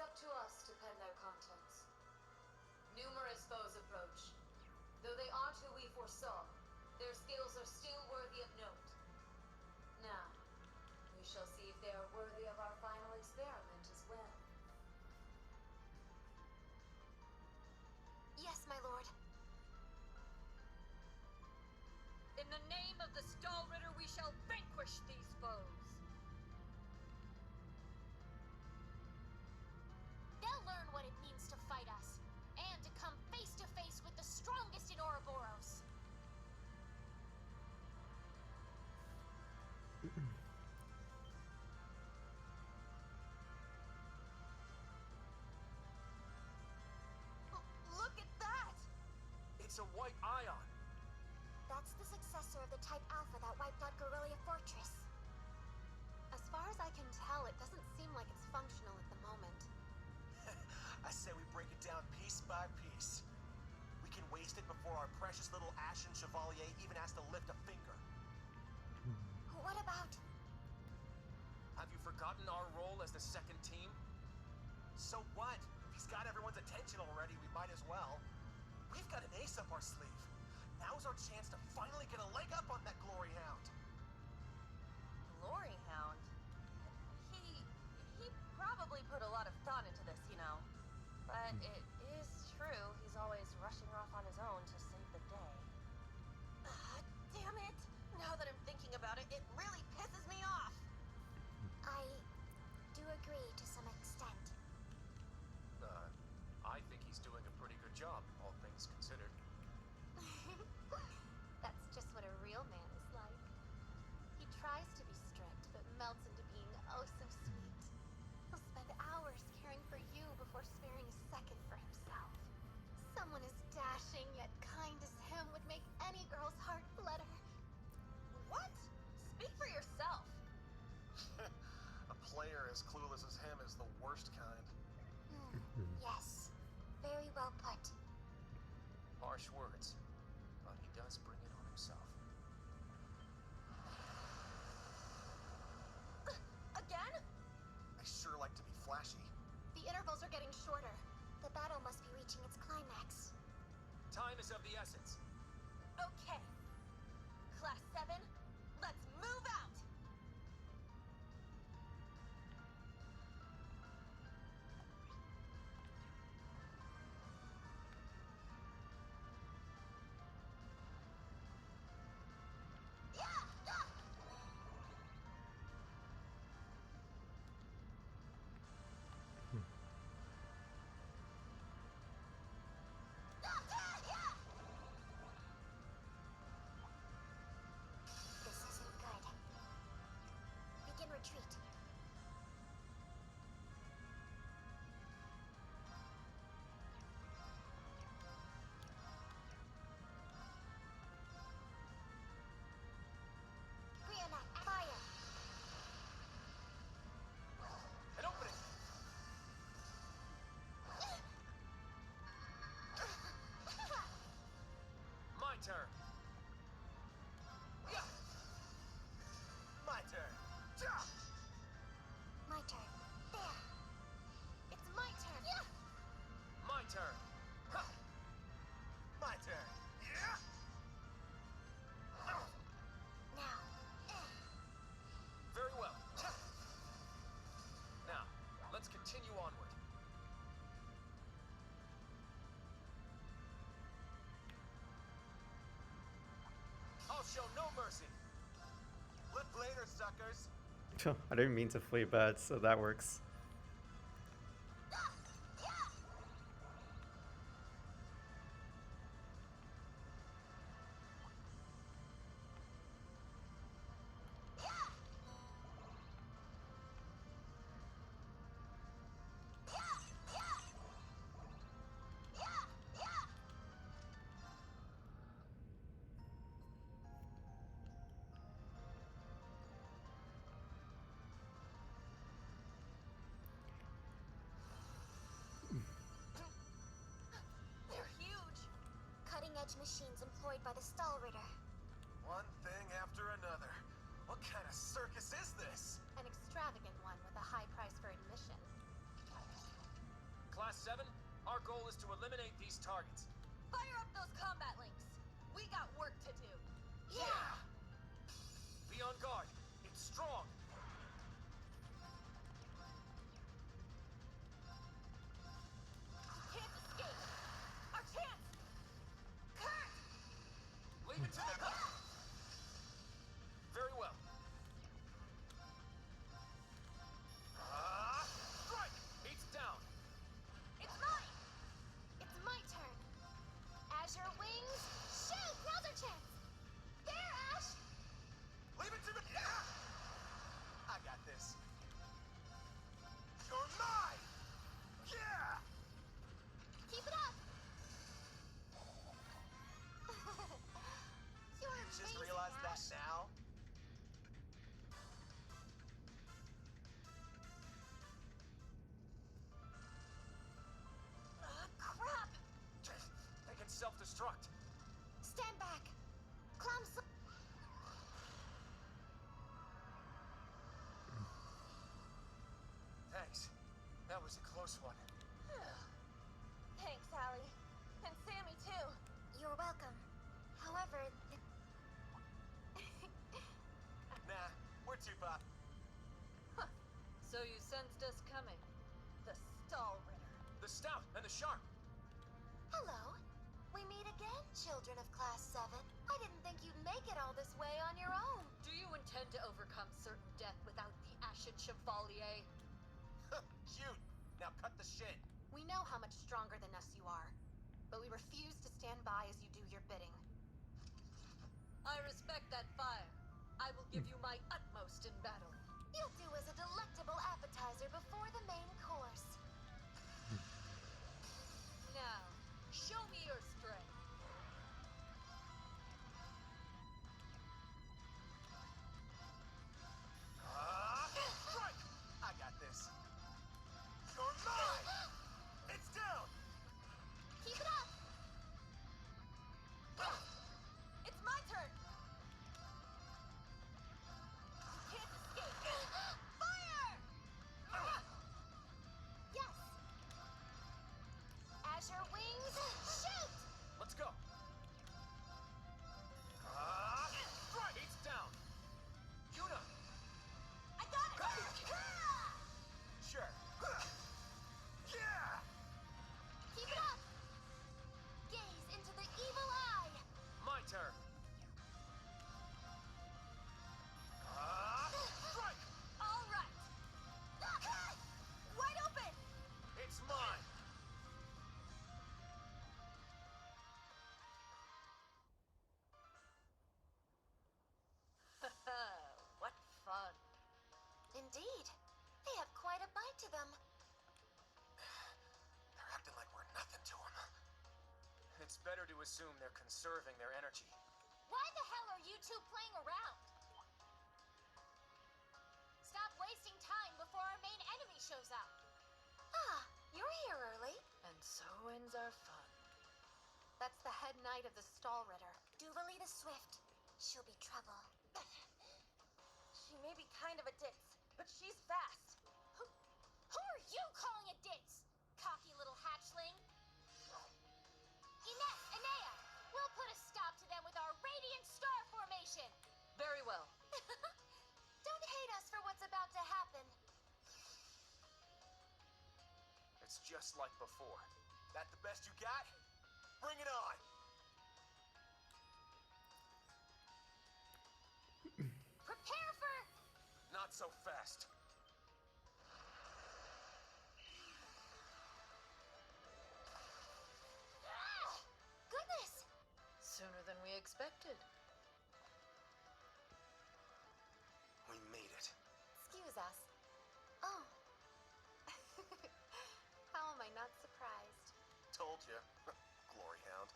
up to us to pen their contents. Numerous foes approach. Though they aren't who we foresaw, their skills are still worthy of note. Now, we shall see if they are worthy of our final experiment as well. Yes, my lord. In the name of the Stahlritter, we shall vanquish these foes. They'll learn what it means to fight us, and to come face to face with the strongest in Ouroboros. Look at that! It's a white ion. That's the successor of the Type Alpha that wiped out Guerrilla Fortress. As far as I can tell, it doesn't seem like it's functional at the moment. I say we break it down piece by piece. We can waste it before our precious little Ashen Chevalier even has to lift a finger. What about... Have you forgotten our role as the second team? So what? If he's got everyone's attention already, we might as well. We've got an ace up our sleeve. Now's our chance to finally get a leg up on that Glory Hound. Glory Hound? He probably put a lot of thought into this, you know. But it is true, he's always rushing off on his own to save the day. Damn it! Now that I'm thinking about it, it really pisses me off! I do agree to some extent. I think he's doing a pretty good job, all things considered. That's just what a real man is like. He tries to be strict, but melts into being oh so sweet. He'll spend hours caring for you before sparing a second for himself. Someone as dashing yet kind as him would make any girl's heart flutter. What? Speak for yourself! A player as clueless as him is the worst kind. Yes, very well put. Harsh words, but he does bring it on himself. Again? I sure like to be flashy. The intervals are getting shorter. The battle must be reaching its climax. Time is of the essence. Okay. Class 7, let's move out! This isn't good. Begin retreat. Rionet, fire! An opening! My turn! Yeah! My turn! Yeah! My turn. There. It's my turn! Yeah! My turn! Ha! My turn! Yeah! Now. Very well. Now, let's continue onward. I'll show no mercy. Flip later, suckers. I didn't mean to flee bad, so that works. They're huge! Cutting-edge machines employed by the Stahlritter. One thing after another. What kind of circus is this? An extravagant one with a high price for admission. Class 7, our goal is to eliminate these targets. Fire up those combat links. We got work to do. Yeah! Be on guard. It's strong. Can't escape. Our chance. Kurt! Leave it to them. Very well. Strike! It's down. It's mine! It's my turn. Azure wings, shoot! Now's our chance! There, Ash! Leave it to me. I got this. You're mine! Yeah! Keep it up! You're You just amazing, realized that Ash. now? Crap! They can self-destruct. Stand back. Climb Thanks. That was a close one. Thanks, Allie. And Sammy, too. You're welcome. However, Nah, we're too pop. So you sensed us coming. The Stall Ritter. The Stout and the Sharp. hello. We meet again, children of Class 7. I didn't think you'd make it all this way on your own. Do you intend to overcome certain death without the Ashen Chevalier? Cute. Now cut the shit. We know how much stronger than us you are, but we refuse to stand by as you do your bidding. I respect that fire. I will give you my utmost in battle. You'll do as a delectable appetizer before the main course. Now, show me your strength. Strike! I got this. You're mine! It's down! Keep it up! It's my turn. Can't escape. Fire! Yes! Azure wings, shoot! Let's go. Strike! It's down. Yuna! I got it! Sure. Yeah! Keep it up! Gaze into the evil eye! My turn. Strike! All right. Wide open. It's mine. What fun. Indeed. They have quite a bite to them. They're acting like we're nothing to them. It's better to assume they're conserving their energy. Why the hell are you two playing around? Stop wasting time before our main enemy shows up. Ah, you're here early. And so ends our fun. That's the head knight of the Stall Ritter, Duvalita Swift. She'll be trouble. She may be kind of a ditz, but she's fast. Who are you calling a ditz? Cocky little hatchling. Ines, Enea, we'll put a stop to them with our Radiant Star Formation. Very well. Don't hate us for what's about to happen. It's just like before. That the best you got? Bring it on! Prepare for... Not so fast. Ah, goodness! Sooner than we expected. We made it. Excuse us. Oh. How am I not surprised? Told you. Glory hound.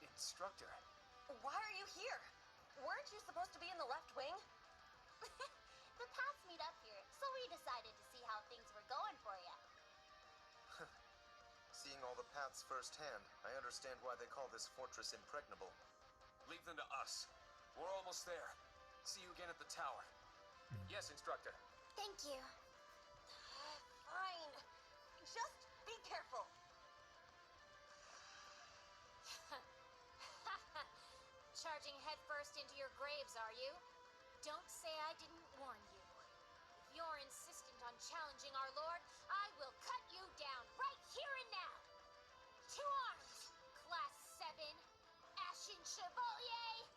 Instructor. Why are you here? Weren't you supposed to be in the left wing? The paths meet up here, so we decided to see how things were going for you. Seeing all the paths firsthand, I understand why they call this fortress impregnable. Leave them to us. We're almost there. See you again at the tower. Yes, Instructor. Thank you. Fine. Just be careful. Charging headfirst into your graves, are you? Don't say I didn't warn you. If you're insistent on challenging our lord, I will cut you down right here and now. To arms, Class 7, Ashen Chevalier!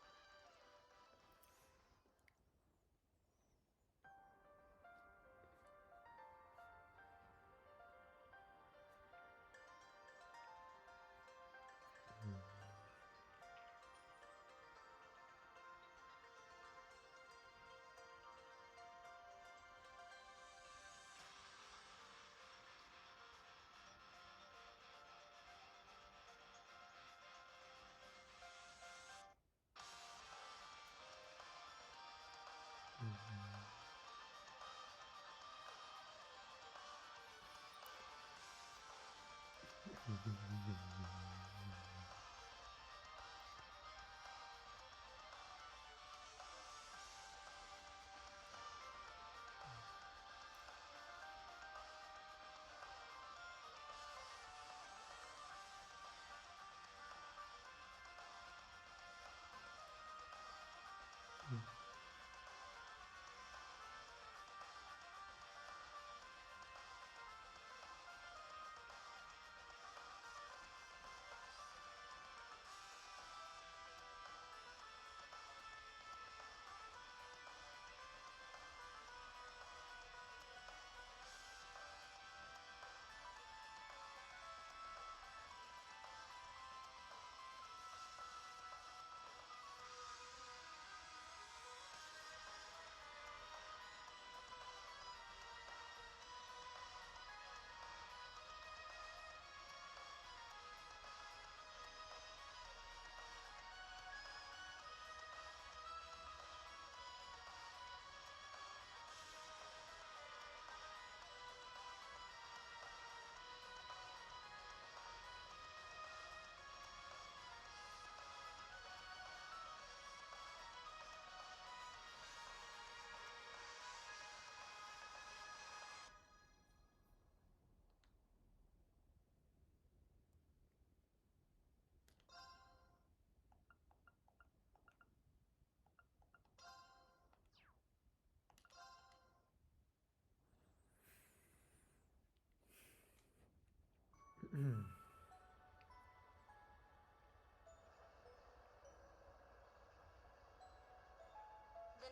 The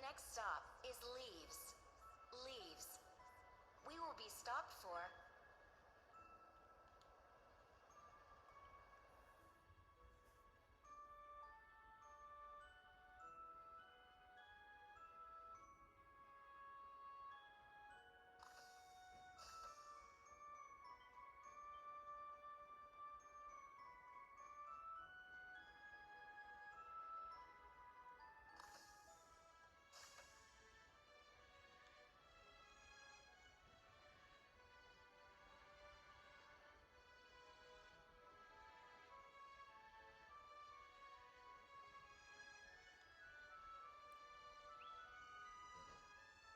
next stop is Leaves. Leaves. We will be stopped for...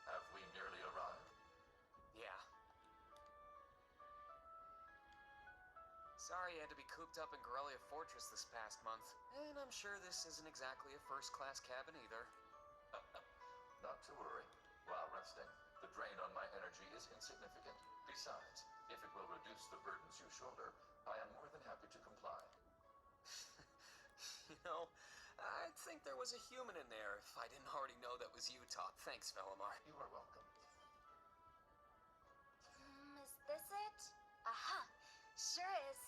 Have we nearly arrived? Yeah. Sorry you had to be cooped up in Corellia Fortress this past month. And I'm sure this isn't exactly a first-class cabin either. Not to worry. While resting, the drain on my energy is insignificant. Besides, if it will reduce the burdens you shoulder, I am more than happy to comply. You know, I'd think there was a human in there if I didn't already know that was you, Top. Thanks, Velimar. You are welcome. Is this it? Aha! Sure is.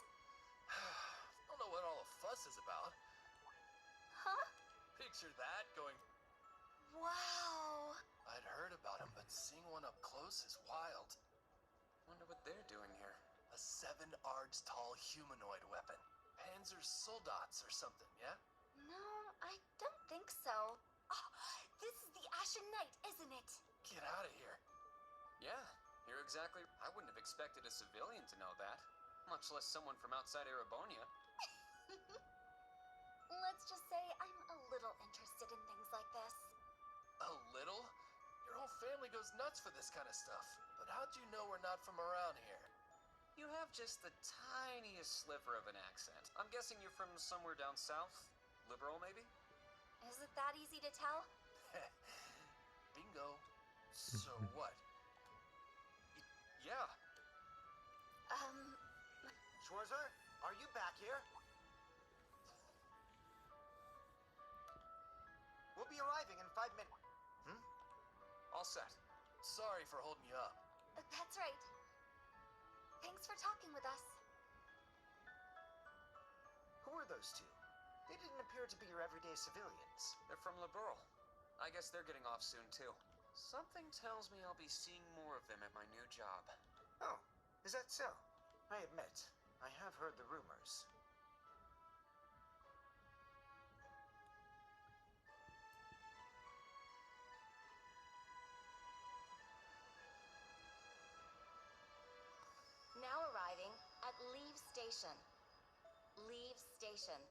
Don't know what all the fuss is about. Huh? Picture that going. Wow! I'd heard about him, but seeing one up close is wild. Wonder what they're doing here. A 7 ards tall humanoid weapon. Panzer Soldats or something, yeah? No, I don't think so. Oh, this is the Ashen Knight, isn't it? Get out of here. Yeah, you're exactly... I wouldn't have expected a civilian to know that. Much less someone from outside Erebonia. Let's just say I'm a little interested in things like this. A little? You're whole family goes nuts for this kind of stuff. But how'd you know we're not from around here? You have just the tiniest sliver of an accent. I'm guessing you're from somewhere down south? Liberal, maybe? Is it that easy to tell? Bingo. So what? Yeah. Schwarzer, are you back here? We'll be arriving in 5 minutes. All set. Sorry for holding you up. That's right. Thanks for talking with us. Who are those two? They didn't appear to be your everyday civilians. They're from Liberal. I guess they're getting off soon, too. Something tells me I'll be seeing more of them at my new job. Oh, is that so? I admit, I have heard the rumors. Now arriving at Leave Station. Leave Station.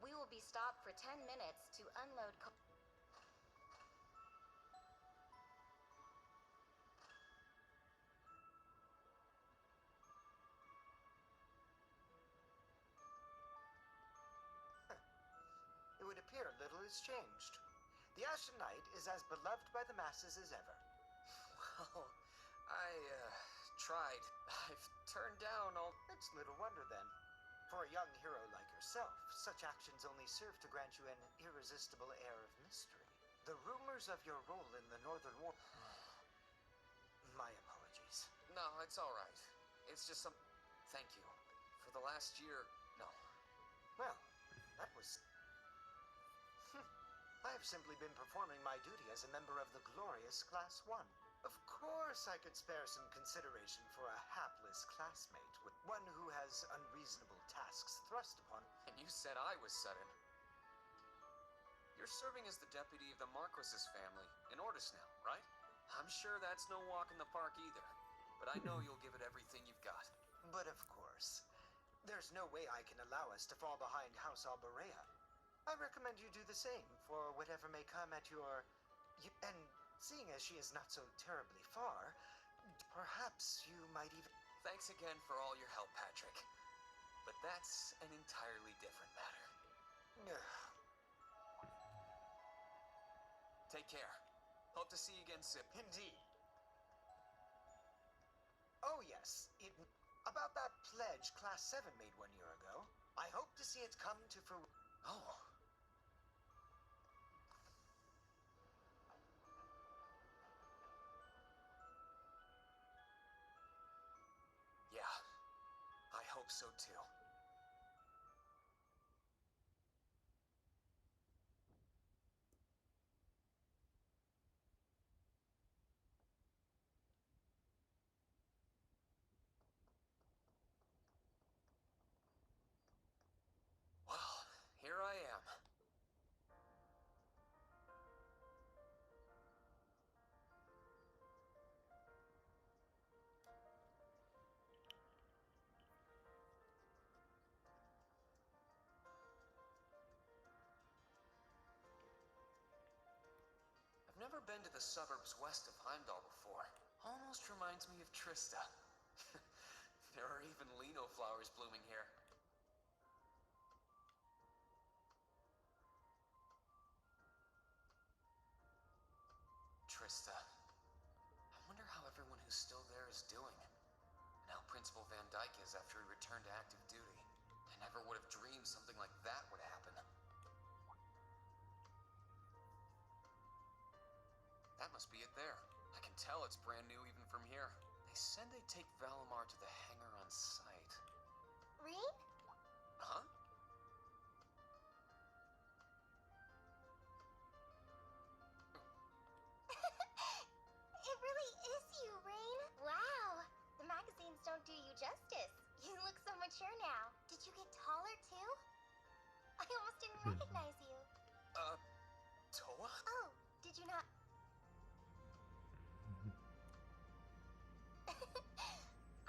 We will be stopped for 10 minutes to unload It would appear little has changed. The Ashen Knight is as beloved by the masses as ever. Well, I, tried. I've turned down all... It's little wonder then. For a young hero like yourself, such actions only serve to grant you an irresistible air of mystery. The rumors of your role in the Northern War... My apologies. No, it's all right. It's just some... Thank you. For the last year, no. Well, that was... I have simply been performing my duty as a member of the glorious Class 1. Of course I could spare some consideration for a hapless classmate, with one who has unreasonable tasks thrust upon... And you said I was sudden. You're serving as the deputy of the Marquis's family in Ordis now, right? I'm sure that's no walk in the park either. But I know you'll give it everything you've got. But of course, there's no way I can allow us to fall behind House Alberea. I recommend you do the same for whatever may come at your... And seeing as she is not so terribly far, perhaps you might even... Thanks again for all your help, Patrick. But that's an entirely different matter. Take care. Hope to see you again soon. Indeed. Oh yes, about that pledge Class 7 made 1 year ago. I hope to see it come to fruition. Oh. Yeah, I hope so too. Well, here I am. I've never been to the suburbs west of Heimdall before. Almost reminds me of Trista. There are even lino flowers blooming here. Trista. I wonder how everyone who's still there is doing. And how Principal Van Dyke is after he returned to active duty. I never would have dreamed something like that would happen. That must be it there. I can tell it's brand new even from here. They said they'd take Valimar to the hangar on site. Rean? Huh? It really is you, Rain. Wow. The magazines don't do you justice. You look so mature now. Did you get taller too? I almost didn't recognize you. Toa? Oh, did you not?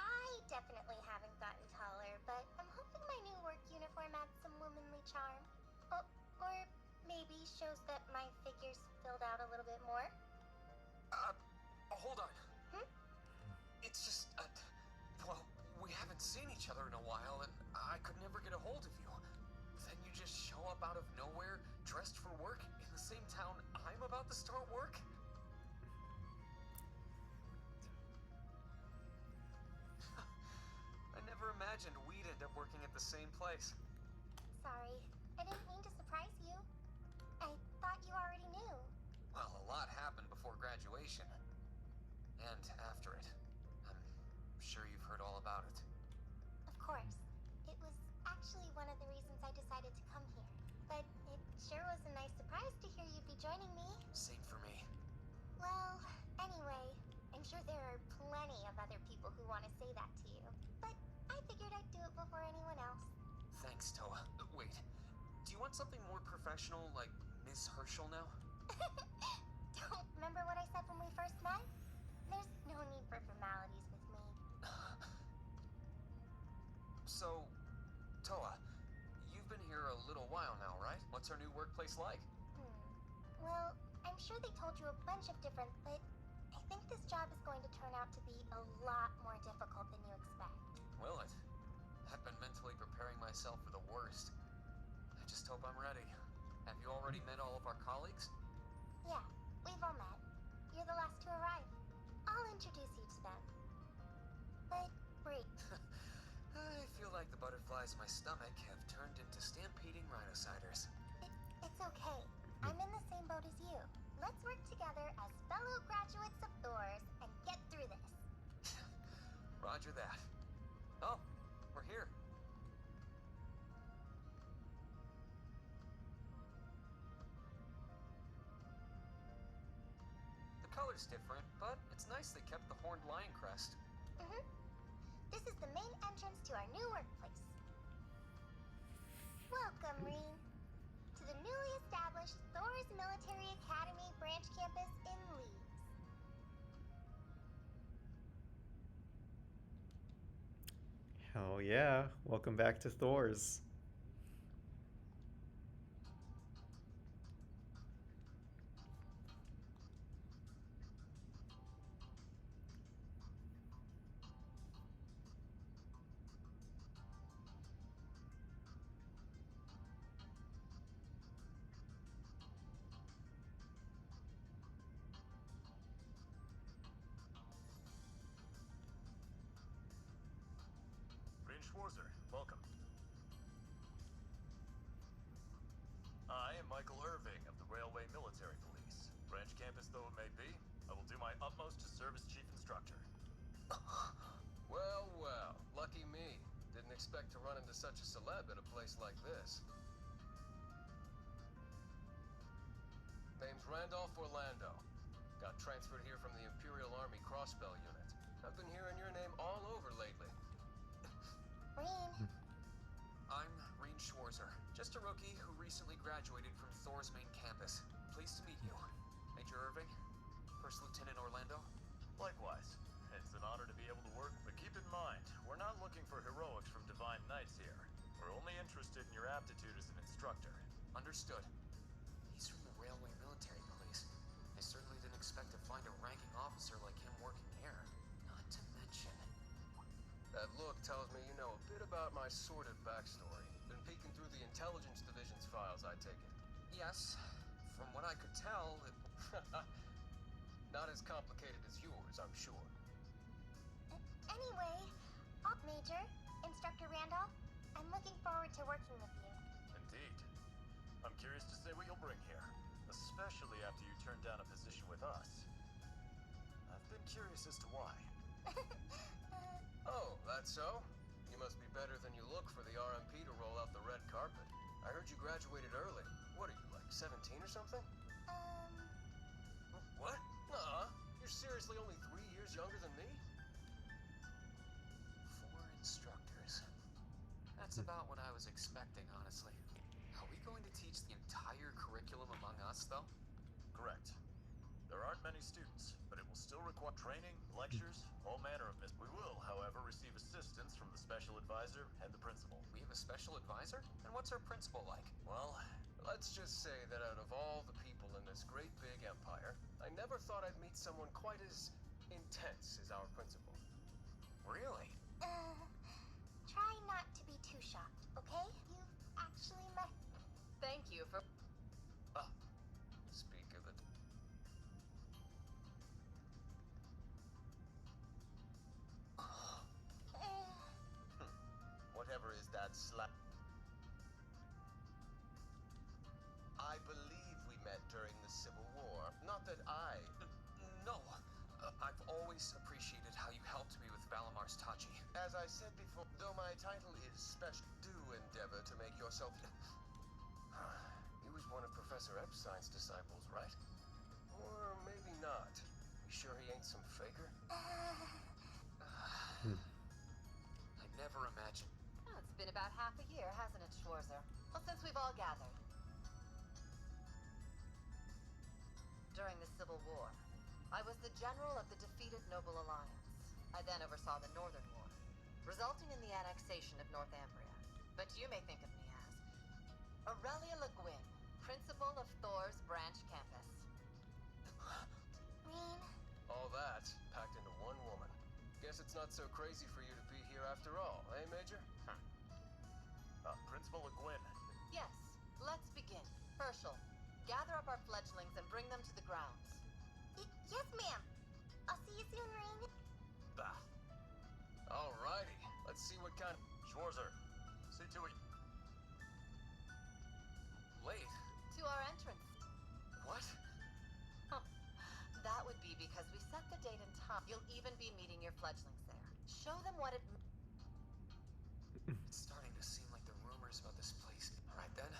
I definitely haven't gotten taller, but I'm hoping my new work uniform adds some womanly charm. Or maybe shows that my figure's filled out a little bit more. hold on. Hmm? It's just, well, we haven't seen each other in a while, and I could never get a hold of you. Then you just show up out of nowhere, dressed for work, in the same town I'm about to start work? I never imagined we'd end up working at the same place. Sorry, I didn't mean to surprise you. I thought you already knew. Well, a lot happened before graduation. And after it. I'm sure you've heard all about it. Of course. It was actually one of the reasons I decided to come here. But it sure was a nice surprise to hear you'd be joining me. Same for me. Well, anyway, I'm sure there are plenty of other people who want to say that to you. But I figured I'd do it before anyone else. Thanks, Toa. Wait, do you want something more professional, like Miss Herschel now? Don't remember what I said when we first met? There's no need for formalities with me. So, Toa, you've been here a little while now, right? What's our new workplace like? Well, I'm sure they told you a bunch of different, but I think this job is going to turn out to be a lot more difficult than you expect. Will it? I've been mentally preparing myself for the worst. I just hope I'm ready. Have you already met all of our colleagues? Yeah, we've all met. You're the last to arrive. I'll introduce you to them. But wait, I feel like the butterflies in my stomach have turned into stampeding rhinociders. it's okay. I'm in the same boat as you. Let's work together as fellow graduates of Thors and get through this. Roger that. Oh, we're here. The color's different, but it's nice they kept the horned lion crest. This is the main entrance to our new workplace. Welcome, Reen, to the newly established Thors Military Academy branch campus in Leeds. Hell yeah. Welcome back to Thors. Green Schwarzer, welcome. I am Michael Irving of the Railway Military Police. Branch campus though it may be, I will do my utmost to serve as chief instructor. Well, well, lucky me. Didn't expect to run into such a celeb at a place like this. Name's Randolph Orlando. Got transferred here from the Imperial Army Crossbell Unit. I've been hearing your name all over lately. Reen, I'm Reen Schwarzer, just a rookie who recently graduated from Thor's main campus. Pleased to meet you. Major Irving, First Lieutenant Orlando. Likewise. It's an honor to be able to work, but keep in mind, we're not looking for heroics from Divine Knights here. We're only interested in your aptitude as an instructor. Understood. He's from the Railway Military Police. I certainly didn't expect to find a ranking officer like him working here. Not to mention... That look tells me you know a bit about my sordid backstory. Been peeking through the Intelligence Division's files, I take it. Yes, from what I could tell, it... Not as complicated as yours, I'm sure. anyway, Major, Instructor Randolph, I'm looking forward to working with you. Indeed. I'm curious to see what you'll bring here, especially after you turn down a position with us. I've been curious as to why. Oh, that's so? You must be better than you look for the RMP to roll out the red carpet. I heard you graduated early. What are you, like 17 or something? What? Nuh-uh. You're seriously only 3 years younger than me? 4 instructors. That's about what I was expecting, honestly. Are we going to teach the entire curriculum among us, though? Correct. There aren't many students, but it will still require training, lectures, all manner of We will, however, receive assistance from the special advisor and the principal. We have a special advisor? And what's our principal like? Well, let's just say that out of all the people in this great big empire, I never thought I'd meet someone quite as intense is our principle. Really? Try not to be too shocked, okay? You've actually met. Thank you for. Speak of the... Whatever is that slap? I believe we met during the Civil War. Not that I... No. I've always appreciated how you helped me with Valamar's Tachi. As I said before, though my title is special, do endeavor to make yourself... He was one of Professor Epstein's disciples, right? Or maybe not. You sure he ain't some faker? I never imagined. Oh, it's been about half a year, hasn't it, Schwarzer? Well, since we've all gathered. During the Civil War, I was the general of the defeated Noble Alliance. I then oversaw the Northern War, resulting in the annexation of Northumbria. But you may think of me as Aurelia Le Guin, principal of Thor's branch campus. Mean. All that packed into one woman. Guess it's not so crazy for you to be here after all, eh, Major? Principal Le Guin. Yes, let's begin. Herschel, gather up our fledglings and bring them to the grounds. Yes, ma'am. I'll see you soon, Ring. Bah. Alrighty, let's see what kind of... Schwarzer, see to it. Late. To our entrance. What? That would be because we set the date and time. You'll even be meeting your fledglings there. Show them what it... It's starting to seem like the rumors about this place. All right then.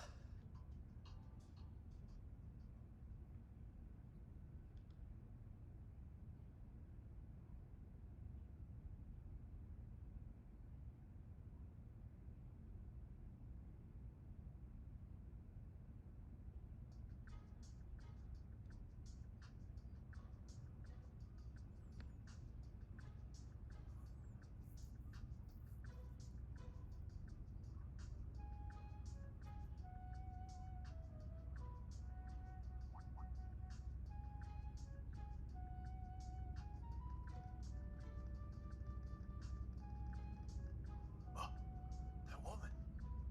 That woman.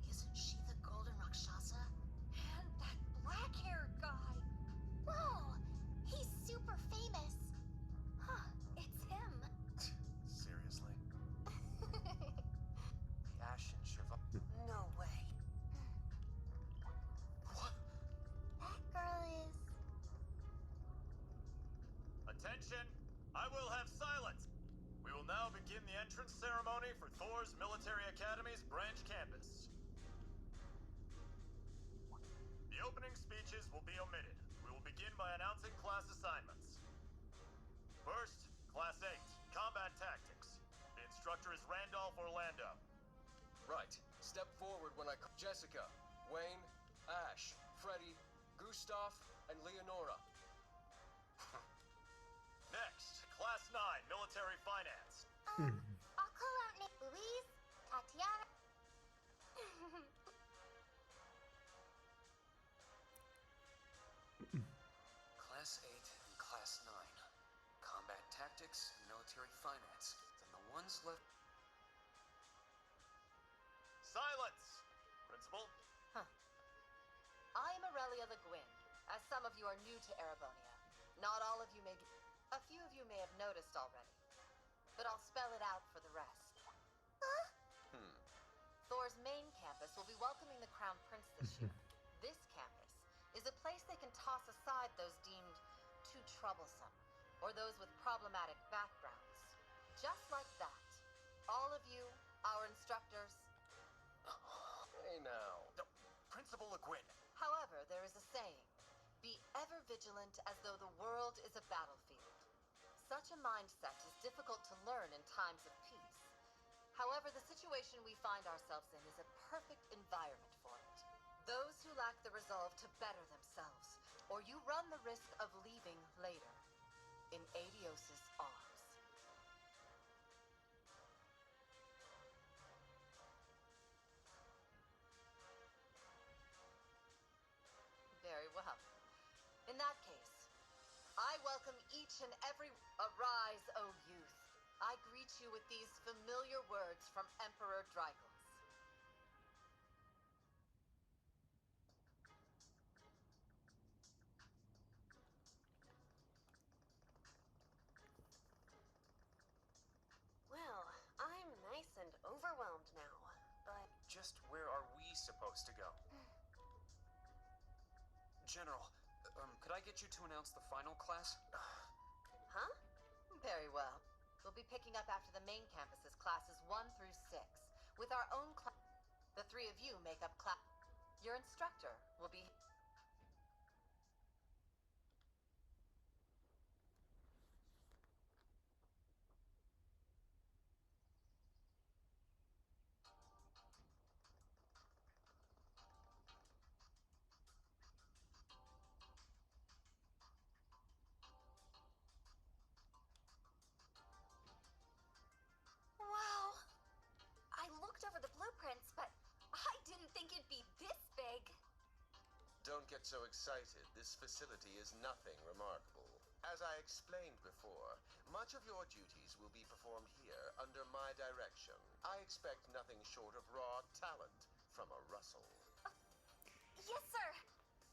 Isn't she the Golden Rakshasa? And that black-haired guy. Whoa! He's super famous. Huh, it's him. Seriously? Ashen Shiva. No way. What? That girl is... Attention! I will have silence! We will now begin the entrance ceremony for Thor's Military Academy's branch campus. The opening speeches will be omitted. We will begin by announcing class assignments. First, Class 8, Combat Tactics. The instructor is Randolph Orlando. Right. Step forward when I call Jessica, Wayne, Ash, Freddy, Gustav, and Leonora. Next, Class 9, Military Finance. I'll call out Nick, Louise, Tatiana. Class 8 and Class 9. Combat Tactics and Military Finance. Then the ones left... Silence! Principal? I'm Aurelia Le Guin. As some of you are new to Erebonia, not all of you may... A few of you may have noticed already. But I'll spell it out for the rest. Thor's main campus will be welcoming the Crown Prince this year. This campus is a place they can toss aside those deemed too troublesome, or those with problematic backgrounds. Just like that. All of you, our instructors. Hey now. No, Principal Le Guin. However, there is a saying, be ever vigilant as though the world is a battlefield. Such a mindset is difficult to learn in times of peace. However, the situation we find ourselves in is a perfect environment for it. Those who lack the resolve to better themselves, or you run the risk of leaving later in Adios' arms. Very well. In that case, I welcome each and every... Arise, O youth. I greet you with these familiar words from Emperor Drygles. Well, I'm nice and overwhelmed now, but... Just where are we supposed to go? General, could I get you to announce the final class? Huh? Very well. We'll be picking up after the main campus's classes 1 through 6. With our own class... The three of you make up class... Your instructor will be... Wow! I looked over the blueprints, but I didn't think it'd be this big. Don't get so excited. This facility is nothing remarkable. As I explained before, much of your duties will be performed here under my direction. I expect nothing short of raw talent from a Russell. Yes, sir.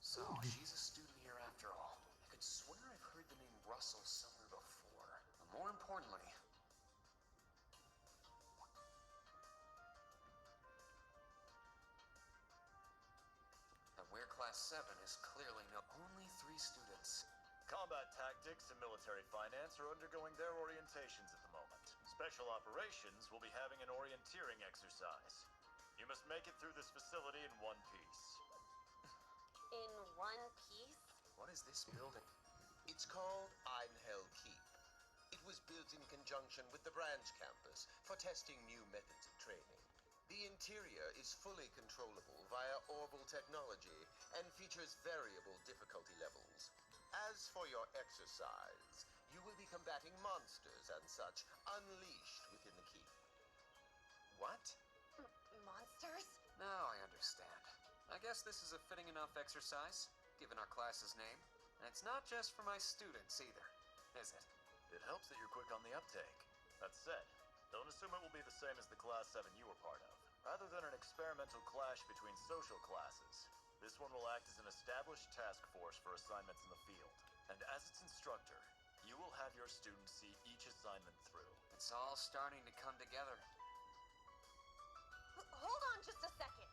So, she's a student here after all. I could swear I've heard the name Russell somewhere before. But more importantly... that where Class 7 is clearly only 3 students. Combat tactics and military finance are undergoing their orientations at the moment. Special operations will be having an orienteering exercise. You must make it through this facility in one piece. In one piece? What is this building? It's called Einhell Keep. It was built in conjunction with the branch campus for testing new methods of training. The interior is fully controllable via orbital technology and features variable difficulty levels. As for your exercise, you will be combating monsters and such unleashed within the keep. What? Monsters? Now I understand. I guess this is a fitting enough exercise, given our class's name. And it's not just for my students either, is it? It helps that you're quick on the uptake. That said, don't assume it will be the same as the Class 7 you were part of. Rather than an experimental clash between social classes, this one will act as an established task force for assignments in the field. And as its instructor, you will have your students see each assignment through. It's all starting to come together. Hold on just a second.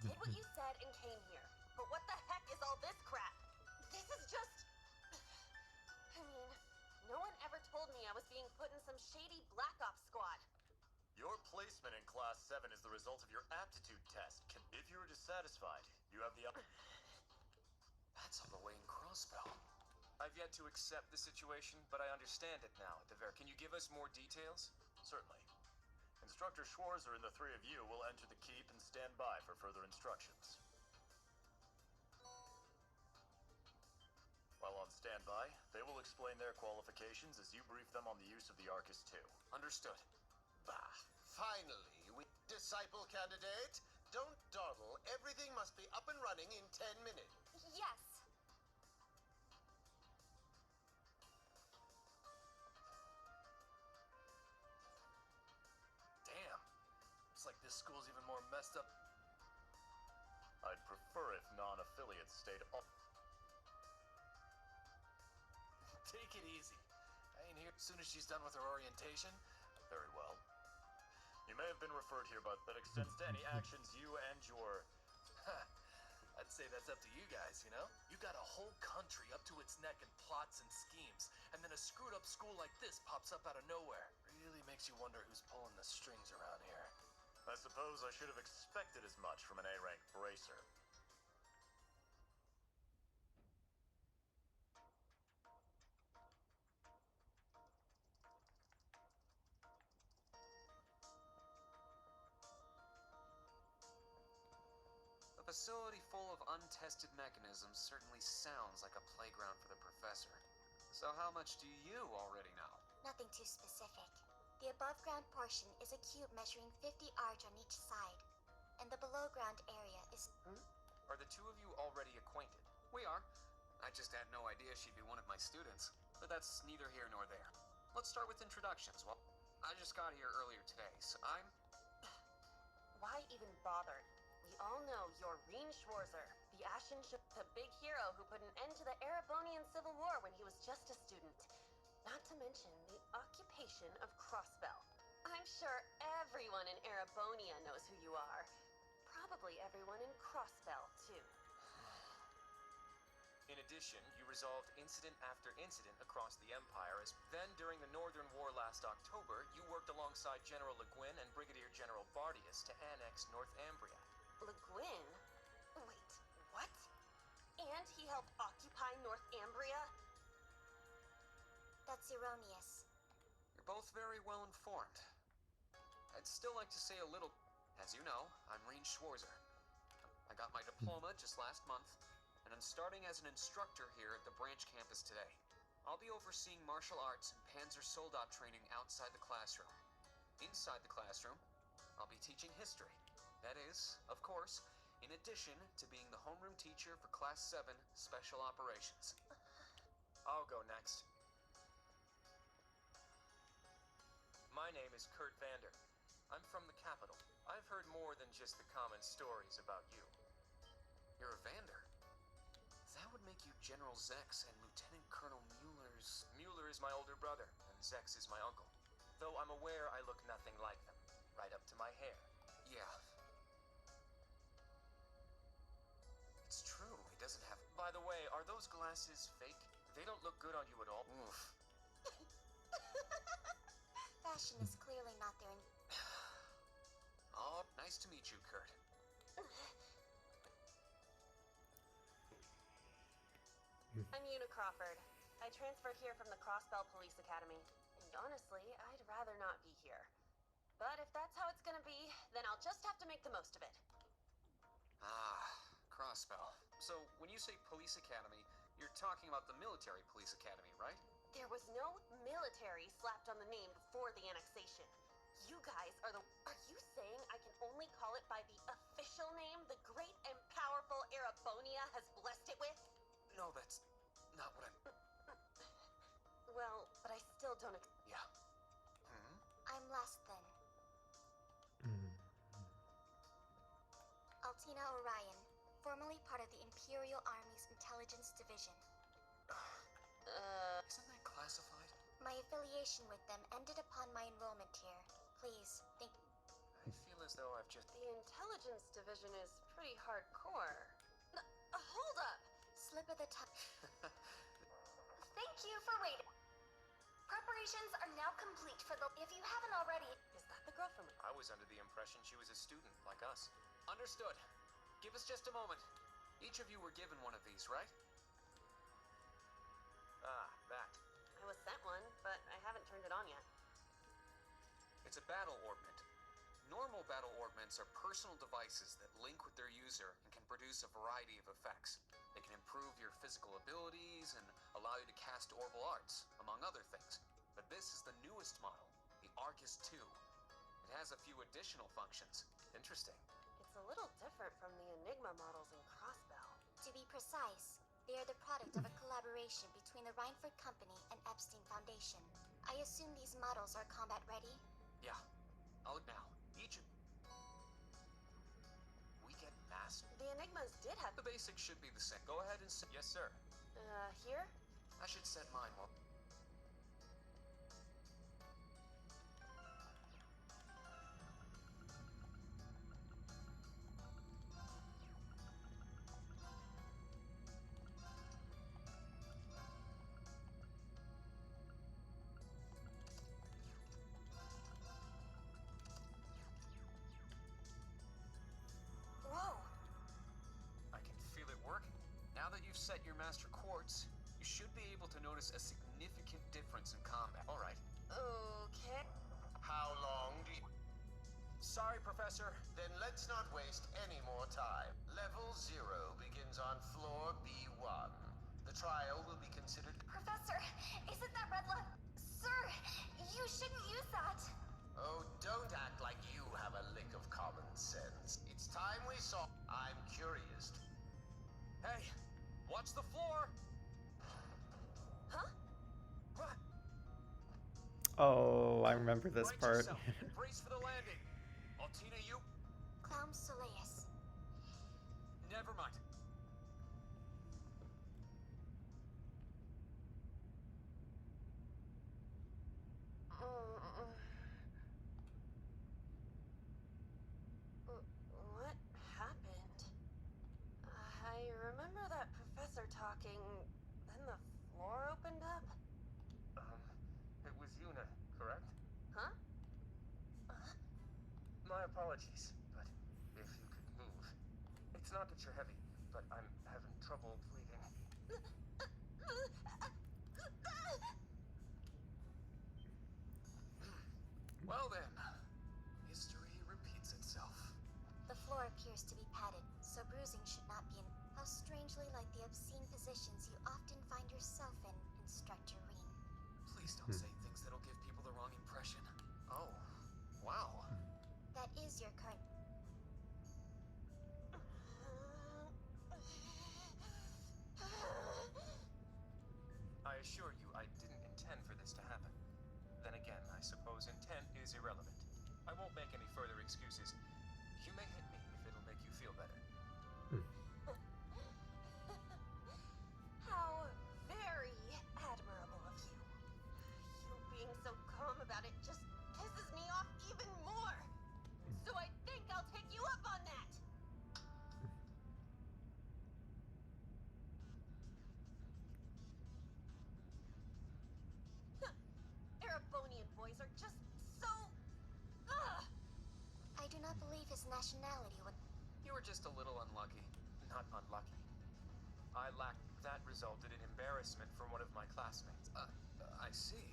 You did what you said and came here. But what the heck is all this crap? This is just... I mean, no one ever told me I was being put in some shady Black Ops squad. Your placement in Class 7 is the result of your aptitude test. If you are dissatisfied, you have the... That's all the way in Crossbell. I've yet to accept the situation, but I understand it now at the very... Can you give us more details? Certainly. Instructor Schwarzer and the three of you will enter the keep and stand by for further instructions. While on standby, they will explain their qualifications as you brief them on the use of the Arcus 2. Understood. Bah, finally, we... Disciple candidate, don't dawdle. Everything must be up and running in 10 minutes. Yes. Damn. Looks like this school's even more messed up. I'd prefer if non-affiliates stayed off. Take it easy. I ain't here as soon as she's done with her orientation. Very well. You may have been referred here, but that extends to any actions you and your... I'd say that's up to you guys, you know? You got a whole country up to its neck in plots and schemes, and then a screwed up school like this pops up out of nowhere. Really makes you wonder who's pulling the strings around here. I suppose I should have expected as much from an A-rank bracer. A facility full of untested mechanisms certainly sounds like a playground for the professor. So how much do you already know? Nothing too specific. The above-ground portion is a cube measuring 50 arj on each side, and the below-ground area is... Are the two of you already acquainted? We are. I just had no idea she'd be one of my students. But that's neither here nor there. Let's start with introductions. Well, I just got here earlier today, so I'm... Why even bother? We all know you're Reen Schwarzer, the the big hero who put an end to the Erebonian Civil War when he was just a student. Not to mention the occupation of Crossbell. I'm sure everyone in Erebonia knows who you are. Probably everyone in Crossbell, too. In addition, you resolved incident after incident across the Empire. Then, during the Northern War last October, you worked alongside General Le Guin and Brigadier General Bardius to annex North Ambria. Le Guin? Wait, what? And he helped occupy North Ambria? That's erroneous. You're both very well informed. I'd still like to say a little... As you know, I'm Reen Schwarzer. I got my diploma just last month, and I'm starting as an instructor here at the branch campus today. I'll be overseeing martial arts and Panzer Soldat training outside the classroom. Inside the classroom, I'll be teaching history. That is, of course, in addition to being the homeroom teacher for Class 7 Special Operations. I'll go next. My name is Kurt Vander. I'm from the capital. I've heard more than just the common stories about you. You're a Vander? That would make you General Zex and Lieutenant Colonel Mueller's... Mueller is my older brother, and Zex is my uncle. Though I'm aware I look nothing like them, right up to my hair. Yeah. It's true, he doesn't have... By the way, are those glasses fake? They don't look good on you at all. Oof. Fashion is clearly not their... Oh, nice to meet you, Kurt. I'm Una Crawford. I transferred here from the Crossbell Police Academy. And honestly, I'd rather not be here. But if that's how it's gonna be, then I'll just have to make the most of it. Ah, Crossbell. So, when you say Police Academy, you're talking about the Military Police Academy, right? There was no military slapped on the name before the annexation. You guys are the... Are you saying I can only call it by the official name the great and powerful Erebonia has blessed it with? No, that's not what I'm... Well, but I still don't... Yeah. I'm last then. Altina Orion, formerly part of the Imperial Army's Intelligence Division. Isn't that classified? My affiliation with them ended upon my enrollment here. Please, think... I feel as though I've just... The Intelligence Division is pretty hardcore. Hold up! Slip of the tongue. Thank you for waiting. Preparations are now complete for the... If you haven't already... Is that the girl from... I was under the impression she was a student, like us. Understood. Give us just a moment. Each of you were given one of these, right? Ah, that. I was sent one, but I haven't turned it on yet. It's a battle orbment. Normal battle orbments are personal devices that link with their user and can produce a variety of effects. They can improve your physical abilities and allow you to cast orbal arts, among other things. But this is the newest model, the Arcus 2. It has a few additional functions. Interesting. It's a little different from the Enigma models in Crossbell. To be precise, they are the product of a collaboration between the Reinford Company and Epstein Foundation. I assume these models are combat ready? Yeah. I'll look now. Each of... We get master... The Enigmas did have... The basics should be the same. Go ahead and set... Yes, sir. Here? I should set mine while... Set your master quartz, you should be able to notice a significant difference in combat. All right. Okay. How long do you... Sorry, Professor. Then let's not waste any more time. Level 0 begins on floor B1. The trial will be considered... Professor, isn't that red light? Sir, you shouldn't use that. Oh, don't act like you have a lick of common sense. It's time we saw... I'm curious. Hey! Watch the floor! Oh, I remember this Right part. yourself. Brace for the landing. Altina, you... Clown Soleus. Never mind. What happened? I remember that professor talking, then the floor opened up. It was Yuna, correct? Huh? My apologies, but if you could move. It's not that you're heavy, but I'm having trouble breathing. Well then, history repeats itself. The floor appears to be padded, so bruising should not be in. How strangely like the obscene positions you often find yourself in, Instructor Rean. Please don't say things that'll give people the wrong impression. Oh, wow. That is your current. I assure you, I didn't intend for this to happen. Then again, I suppose intent is irrelevant. I won't make any further excuses. You may hit me if it'll make you feel better. How very admirable of you. You being so calm about it just pisses me off even more. So I think I'll take you up on that. Erebonian boys are just so... Ugh! I do not believe his nationality would. You were just a little unlucky. Not unlucky. I lacked that resulted in embarrassment from one of my classmates. I see.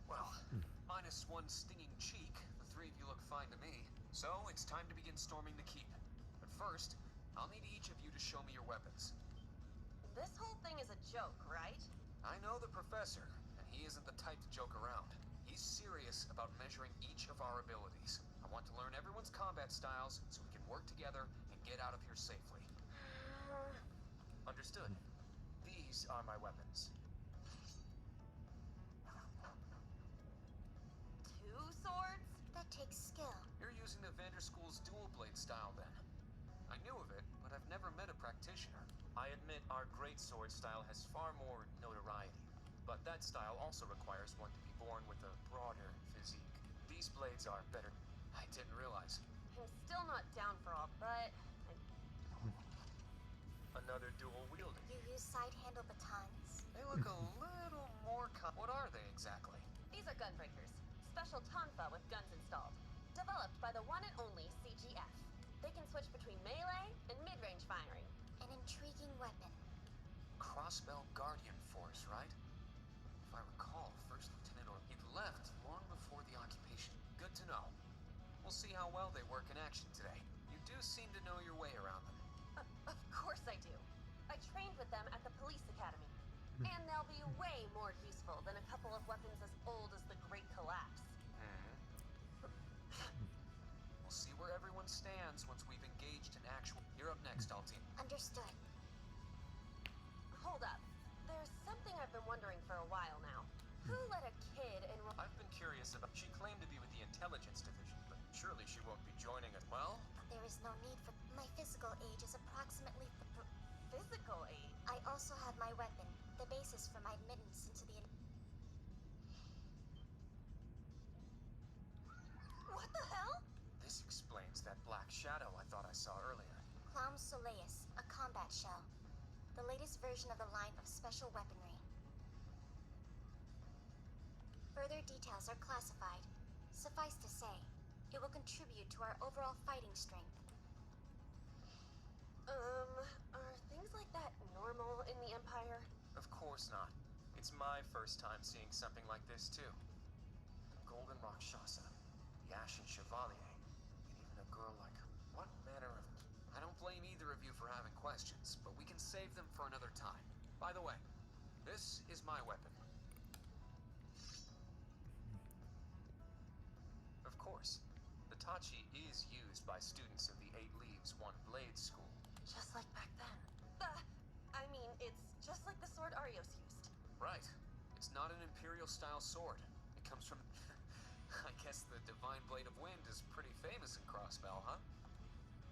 Well, minus one stinging cheek, the three of you look fine to me. So, it's time to begin storming the keep. But first, I'll need each of you to show me your weapons. This whole thing is a joke, right? I know the professor, and he isn't the type to joke around. He's serious about measuring each of our abilities. I want to learn everyone's combat styles so we can work together and get out of here safely. Understood. These are my weapons. Two swords? That takes skill. You're using the Vanderschool's dual blade style then. I knew of it, but I've never met a practitioner. I admit our greatsword style has far more notoriety, but that style also requires one to be born with a broader physique. These blades are better. I didn't realize. I'm still not down for all, but... Another dual wielding. You use side handle batons. They look a little more what are they exactly? These are gunbreakers. Special tonfa with guns installed. Developed by the one and only CGF. They can switch between melee and mid-range firing. An intriguing weapon. Crossbell Guardian Force, right? If I recall, First Lieutenant or he'd left long before the occupation. Good to know. We'll see how well they work in action today. You do seem to know your way around them. Of course I do. I trained with them at the police academy. And they'll be way more useful than a couple of weapons as old as the Great Collapse. We'll see where everyone stands once we've engaged in actual... You're up next, Altine. Understood. Hold up. There's something I've been wondering for a while now. Who let a kid enroll... I've been curious about... She claimed to be with the intelligence division, but surely she won't be joining us. Well, There is no need for. My physical age is approximately. Physical aid? I also have my weapon, the basis for my admittance into the. What the hell? this explains that black shadow I thought I saw earlier. Clown Soleus, a combat shell. The latest version of the line of special weaponry. Further details are classified. Suffice to say, it will contribute to our overall fighting strength. Are things like that normal in the Empire? Of course not. It's my first time seeing something like this, too. The Golden Rakshasa, the Ashen Chevalier, and even a girl like her. What manner of... I don't blame either of you for having questions, but we can save them for another time. By the way, this is my weapon. Of course, the Tachi is used by students of the Eight Leaves One Blade School. Just like back then. I mean, it's just like the sword Arios used. Right. It's not an Imperial-style sword. It comes from... I guess the Divine Blade of Wind is pretty famous in Crossbell, huh?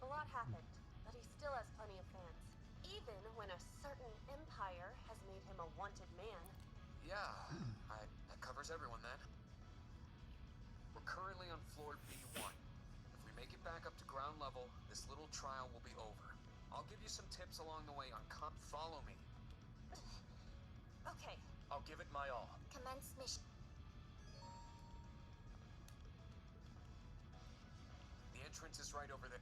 A lot happened, but he still has plenty of fans. Even when a certain empire has made him a wanted man. Yeah, that covers everyone then. We're currently on floor B1. If we make it back up to ground level, this little trial will be over. I'll give you some tips along the way on follow me. Okay. I'll give it my all. Commence mission. The entrance is right over there.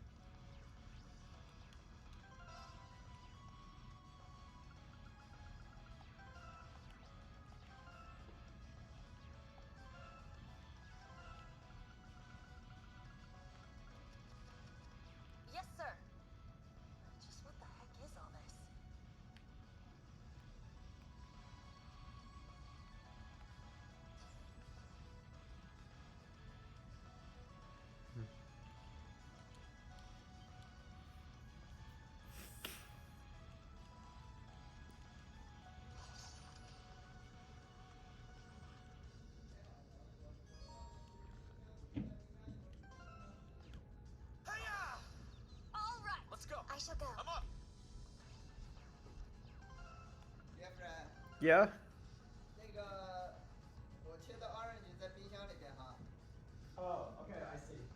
Yes, sir. Just what the heck is all this? All right. Let's go. I shall go. I'm up. Jeffrey， Yeah. 那个我切的 orange 在冰箱里边哈。 Oh, okay, I see.